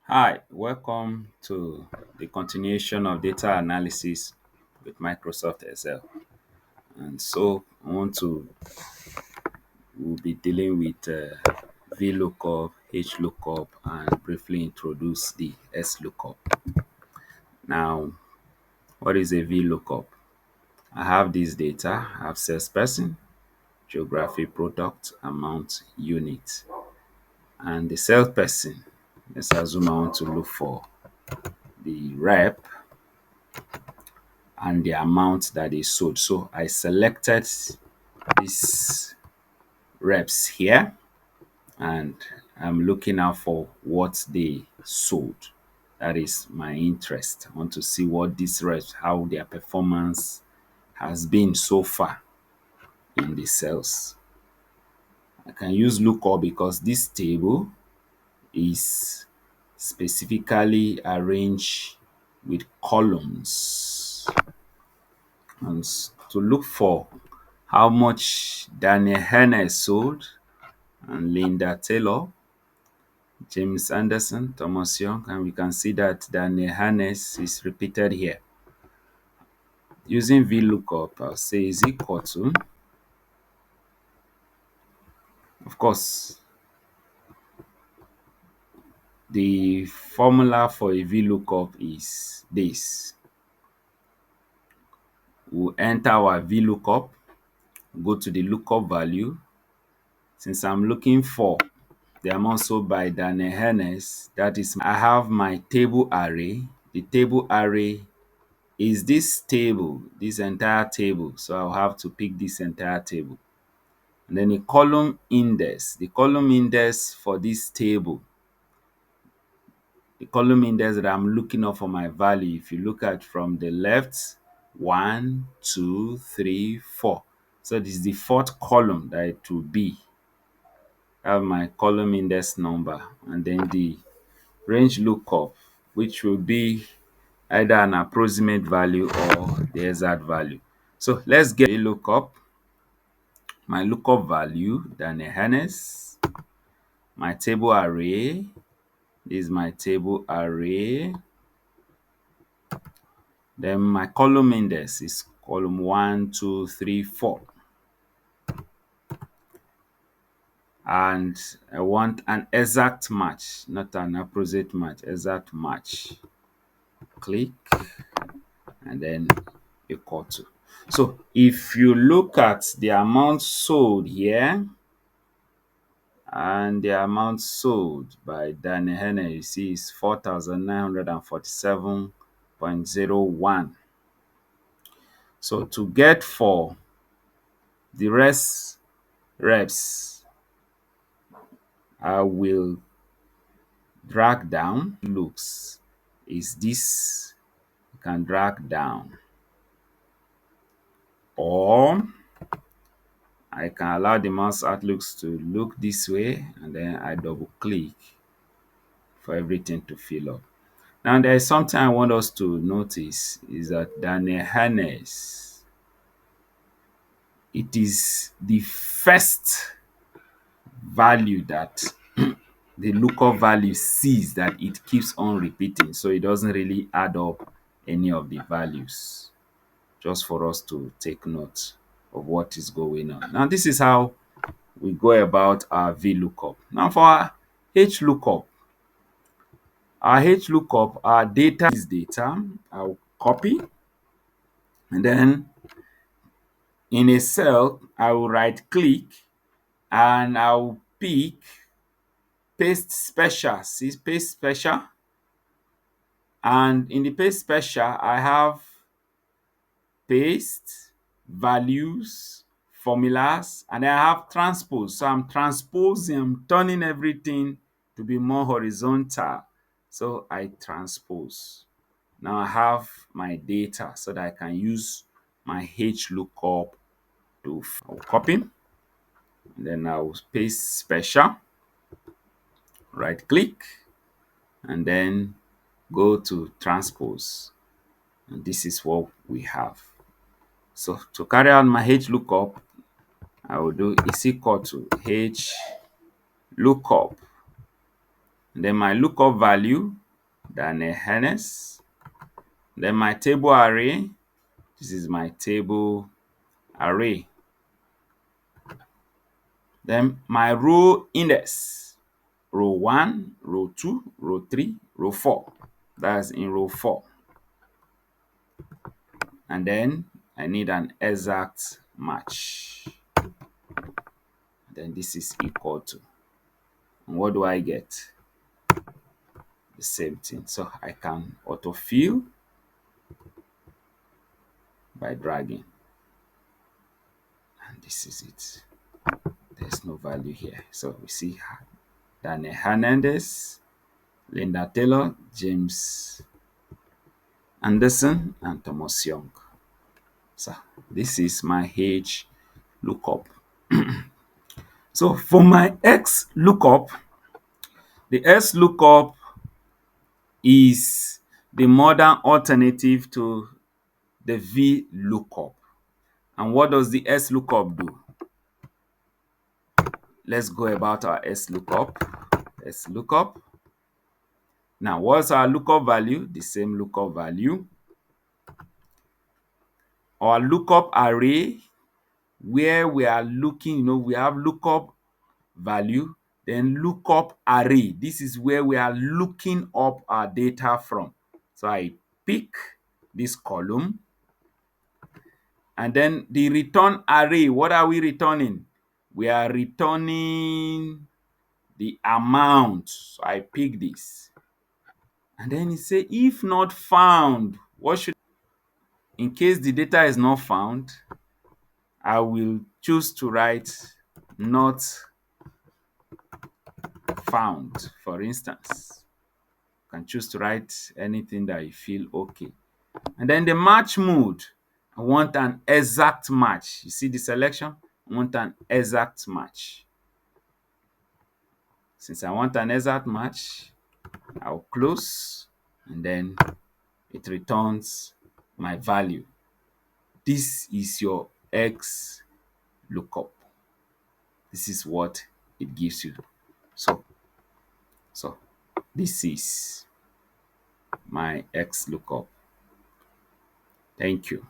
Hi, welcome to the continuation of data analysis with Microsoft Excel. And so we'll be dealing with VLOOKUP, HLOOKUP, and briefly introduce the SLOOKUP. Now, what is a VLOOKUP? I have this data, I have salesperson, geography, product, amount, unit. And the salesperson, let's assume I want to look for the rep and the amount that they sold. So I selected these reps here and I'm looking out for what they sold. That is my interest. I want to see what these reps, how their performance has been so far in the sales. I can use lookup because this table is specifically arranged with columns and to look for how much Daniel Henness sold and Linda Taylor, James Anderson, Thomas Young, and we can see that Daniel Henness is repeated here. Using VLOOKUP, I'll say is equal to, of course, the formula for a VLOOKUP is this. We'll enter our VLOOKUP, go to the lookup value. Since I'm looking for the amount sold by Daniel Henness, that is, I have my table array. The table array is this table, this entire table. So I'll have to pick this entire table. And then a column index. The column index for this table, the column index that I'm looking up for my value, if you look at from the left, 1, 2, 3, 4. So this is the fourth column that it will be. I have my column index number and then the range lookup, which will be either an approximate value or the exact value. So let's get a lookup. My lookup value, Daniel Henness, my table array. This is my table array. Then my column index is column 1, 2, 3, 4. And I want an exact match, not an approximate match, exact match. Click and then equal to. So if you look at the amount sold here and the amount sold by Daniel Henner, you see is 4,947.01. So to get for the rest reps, I will drag down. Looks is this, you can drag down, or I can allow the mouse outlooks to look this way and then I double click for everything to fill up. Now there is something I want us to notice is that Daniel Henness, it is the first value that the lookup value sees that it keeps on repeating, so it doesn't really add up any of the values, just for us to take note of what is going on. Now this is how we go about our VLOOKUP. Now for our HLOOKUP, our data is data. I'll copy and then in a cell, I will right click and I'll pick paste special. See paste special, and in the paste special, I have paste, values, formulas, and I have transpose. So I'm transposing, I'm turning everything to be more horizontal. So I transpose. Now I have my data so that I can use my HLOOKUP to I'll copy, and then I'll paste special, right click, and then go to transpose. And this is what we have. So to carry out my HLOOKUP, I will do is equal to HLOOKUP, And then my lookup value, Daniel Hennes. Then my table array, this is my table array. Then my row index, row 1, row 2, row 3, row 4. That's in row 4. And then I need an exact match. Then this is equal to. And what do I get? The same thing. So I can autofill by dragging. And this is it. There's no value here. So we see Daniel Hernandez, Linda Taylor, James Anderson, and Thomas Young. So this is my H lookup. So for my X lookup, the S lookup is the modern alternative to the V lookup. And what does the S lookup do? Let's go about our S lookup. S lookup. Now, what's our lookup value? The same lookup value. Our lookup array, where we are looking, we have lookup value, then lookup array. This is where we are looking up our data from. So I pick this column, and then the return array, what are we returning? We are returning the amount. So I pick this. And then it says, if not found, what should, in case the data is not found, I will choose to write not found, for instance. You can choose to write anything that you feel okay. And then the match mode, I want an exact match. You see the selection? I want an exact match. Since I want an exact match, I'll close, and then it returns my value. This is your X lookup. This is what it gives you. So this is my X lookup. Thank you.